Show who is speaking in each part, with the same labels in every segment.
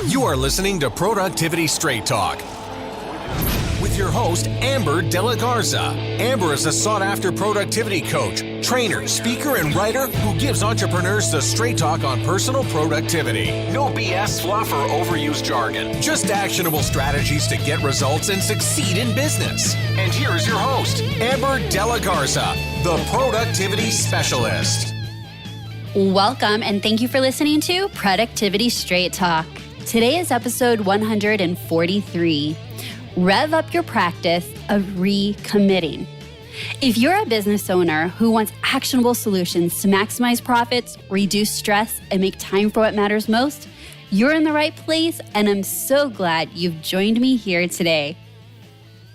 Speaker 1: You are listening to Productivity Straight Talk with your host, Amber De La Garza. Amber is a sought-after productivity coach, trainer, speaker, and writer who gives entrepreneurs the straight talk on personal productivity. No BS, fluff, or overused jargon. Just actionable strategies to get results and succeed in business. And here is your host, Amber De La Garza, the Productivity Specialist.
Speaker 2: Welcome, and thank you for listening to Productivity Straight Talk. Today is episode 143. Rev up your practice of recommitting. If you're a business owner who wants actionable solutions to maximize profits, reduce stress, and make time for what matters most, you're in the right place, and I'm so glad you've joined me here today.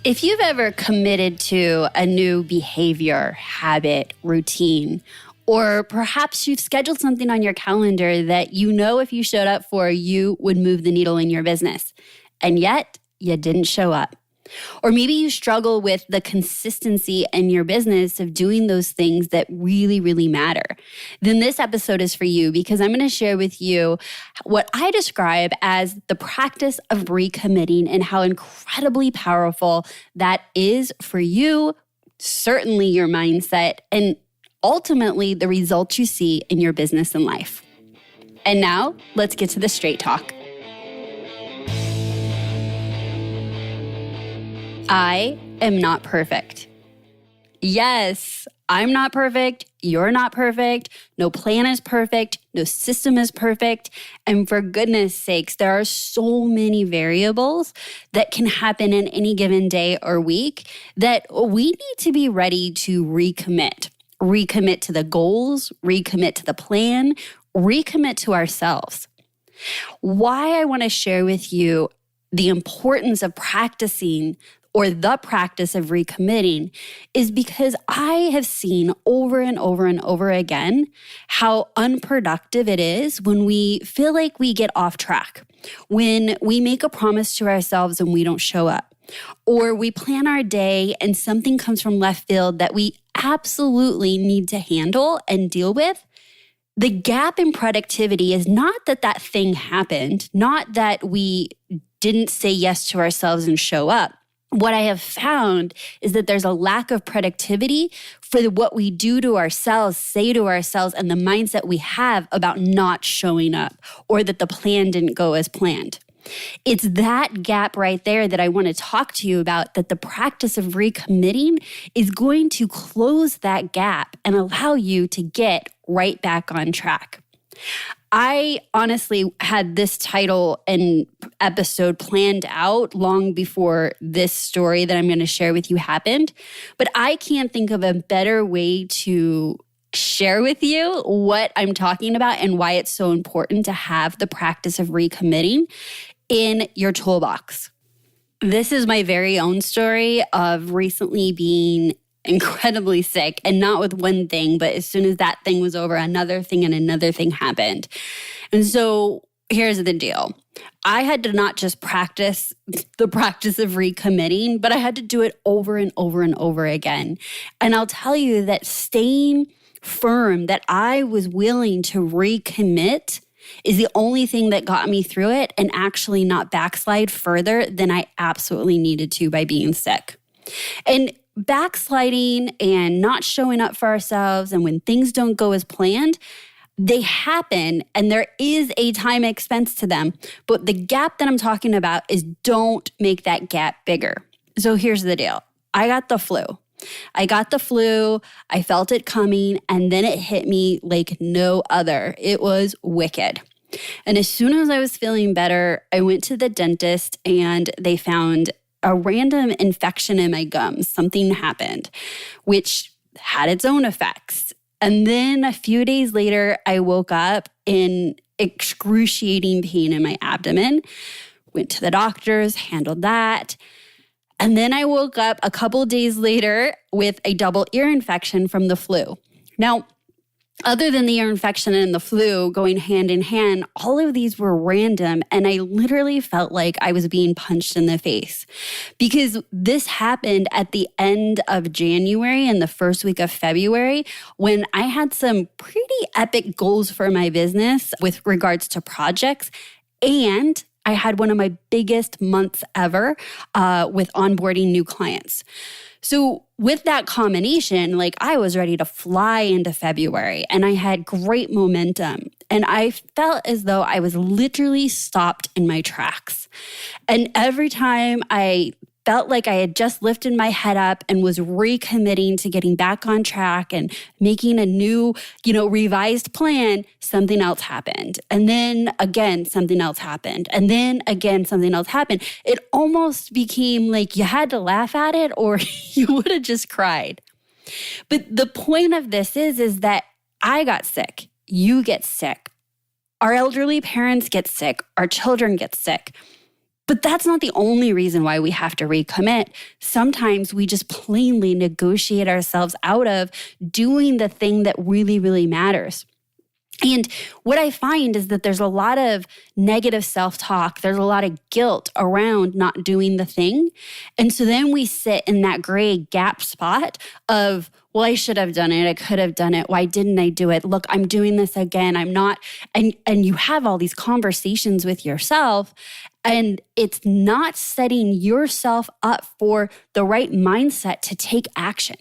Speaker 2: If you've ever committed to a new behavior, habit, routine, or perhaps you've scheduled something on your calendar that you know if you showed up for, you would move the needle in your business, and yet you didn't show up. Or maybe you struggle with the consistency in your business of doing those things that really, really matter. Then this episode is for you, because I'm going to share with you what I describe as the practice of recommitting and how incredibly powerful that is for you, certainly your mindset, and ultimately the results you see in your business and life. And now let's get to the straight talk. I am not perfect. Yes, I'm not perfect. You're not perfect. No plan is perfect. No system is perfect. And for goodness sakes, there are so many variables that can happen in any given day or week that we need to be ready to recommit. Recommit to the goals, recommit to the plan, recommit to ourselves. Why I want to share with you the importance of practicing or the practice of recommitting is because I have seen over and over and over again how unproductive it is when we feel like we get off track, when we make a promise to ourselves and we don't show up, or we plan our day and something comes from left field that we absolutely need to handle and deal with. The gap in productivity is not that that thing happened, not that we didn't say yes to ourselves and show up. What I have found is that there's a lack of productivity for what we do to ourselves, say to ourselves, and the mindset we have about not showing up or that the plan didn't go as planned. It's that gap right there that I want to talk to you about, that the practice of recommitting is going to close that gap and allow you to get right back on track. I honestly had this title and episode planned out long before this story that I'm going to share with you happened, but I can't think of a better way to share with you what I'm talking about and why it's so important to have the practice of recommitting in your toolbox. This is my very own story of recently being incredibly sick, and not with one thing, but as soon as that thing was over, another thing and another thing happened. And so here's the deal. I had to not just practice the practice of recommitting, but I had to do it over and over and over again. And I'll tell you that staying firm, that I was willing to recommit, is the only thing that got me through it and actually not backslide further than I absolutely needed to by being sick. And backsliding and not showing up for ourselves and when things don't go as planned, they happen and there is a time expense to them. But the gap that I'm talking about is don't make that gap bigger. So here's the deal. I got the flu. I felt it coming, and then it hit me like no other. It was wicked. And as soon as I was feeling better, I went to the dentist and they found a random infection in my gums. Something happened, which had its own effects. And then a few days later, I woke up in excruciating pain in my abdomen, went to the doctors, handled that. And then I woke up a couple days later with a double ear infection from the flu. Now, other than the ear infection and the flu going hand in hand, all of these were random, and I literally felt like I was being punched in the face because this happened at the end of January and the first week of February when I had some pretty epic goals for my business with regards to projects, and I had one of my biggest months ever with onboarding new clients. So with that combination, like I was ready to fly into February and I had great momentum. And I felt as though I was literally stopped in my tracks. And every time I felt like I had just lifted my head up and was recommitting to getting back on track and making a new, revised plan, something else happened. And then again, something else happened. And then again, something else happened. It almost became like you had to laugh at it or you would have just cried. But the point of this is that I got sick. You get sick. Our elderly parents get sick. Our children get sick. But that's not the only reason why we have to recommit. Sometimes we just plainly negotiate ourselves out of doing the thing that really, really matters. And what I find is that there's a lot of negative self-talk. There's a lot of guilt around not doing the thing. And so then we sit in that gray gap spot of, well, I should have done it. I could have done it. Why didn't I do it? Look, I'm doing this again. I'm not. And you have all these conversations with yourself, and it's not setting yourself up for the right mindset to take action.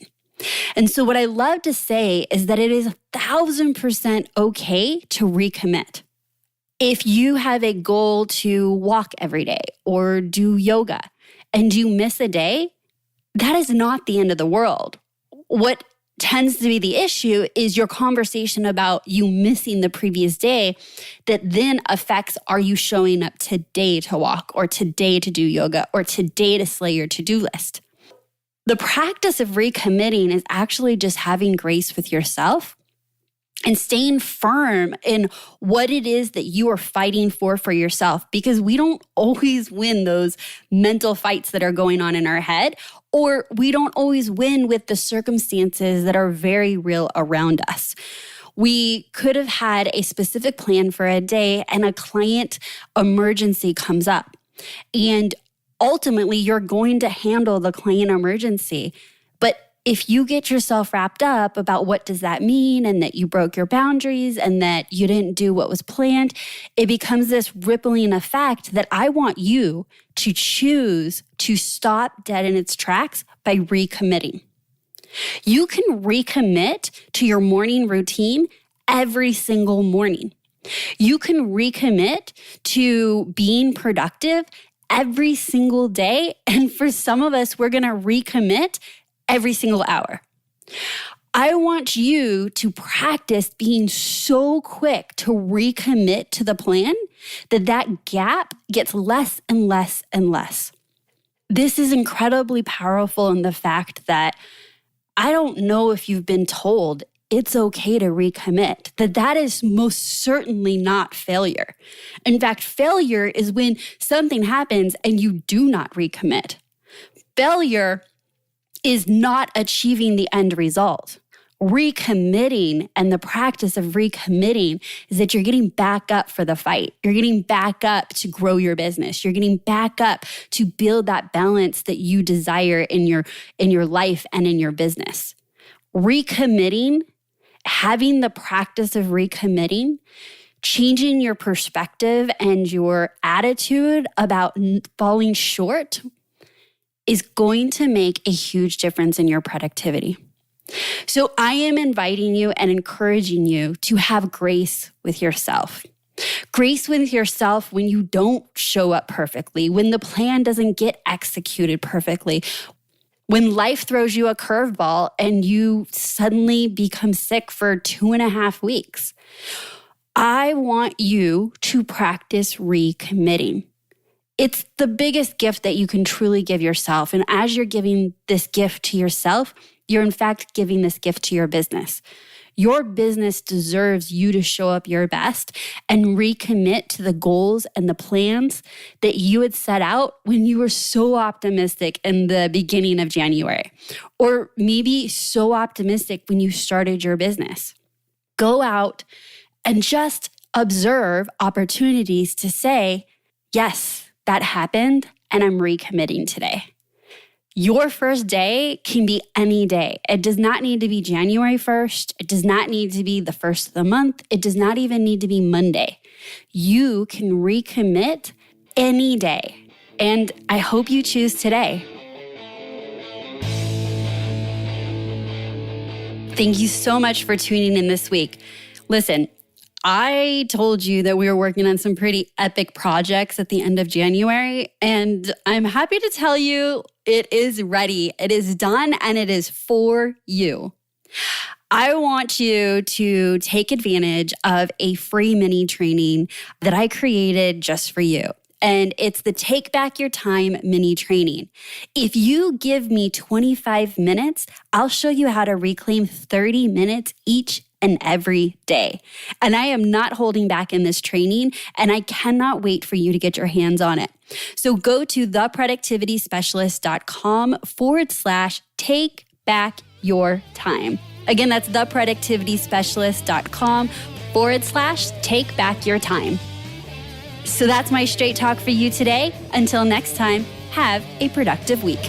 Speaker 2: And so what I love to say is that it is 1,000% okay to recommit. If you have a goal to walk every day or do yoga and you miss a day, that is not the end of the world. What tends to be the issue is your conversation about you missing the previous day that then affects, are you showing up today to walk or today to do yoga or today to slay your to-do list? The practice of recommitting is actually just having grace with yourself and staying firm in what it is that you are fighting for yourself, because we don't always win those mental fights that are going on in our head, or we don't always win with the circumstances that are very real around us. We could have had a specific plan for a day and a client emergency comes up, and ultimately, you're going to handle the client emergency. But if you get yourself wrapped up about what does that mean and that you broke your boundaries and that you didn't do what was planned, it becomes this rippling effect that I want you to choose to stop dead in its tracks by recommitting. You can recommit to your morning routine every single morning. You can recommit to being productive every single day. And for some of us, we're going to recommit every single hour. I want you to practice being so quick to recommit to the plan that gap gets less and less and less. This is incredibly powerful in the fact that I don't know if you've been told it's okay to recommit, that is most certainly not failure. In fact, failure is when something happens and you do not recommit. Failure is not achieving the end result. Recommitting and the practice of recommitting is that you're getting back up for the fight. You're getting back up to grow your business. You're getting back up to build that balance that you desire in your life and in your business. Recommitting, having the practice of recommitting, changing your perspective and your attitude about falling short is going to make a huge difference in your productivity. So I am inviting you and encouraging you to have grace with yourself. Grace with yourself when you don't show up perfectly, when the plan doesn't get executed perfectly, when life throws you a curveball and you suddenly become sick for 2.5 weeks. I want you to practice recommitting. It's the biggest gift that you can truly give yourself. And as you're giving this gift to yourself, you're in fact giving this gift to your business. Your business deserves you to show up your best and recommit to the goals and the plans that you had set out when you were so optimistic in the beginning of January, or maybe so optimistic when you started your business. Go out and just observe opportunities to say, yes, that happened and I'm recommitting today. Your first day can be any day. It does not need to be January 1st. It does not need to be the first of the month. It does not even need to be Monday. You can recommit any day. And I hope you choose today. Thank you so much for tuning in this week. Listen, I told you that we were working on some pretty epic projects at the end of January, and I'm happy to tell you it is ready, it is done, and it is for you. I want you to take advantage of a free mini training that I created just for you. And it's the Take Back Your Time mini training. If you give me 25 minutes, I'll show you how to reclaim 30 minutes each and every day. And I am not holding back in this training, and I cannot wait for you to get your hands on it. So go to theproductivityspecialist.com/take back your time. Again, that's theproductivityspecialist.com/take back your time. So that's my straight talk for you today. Until next time, have a productive week.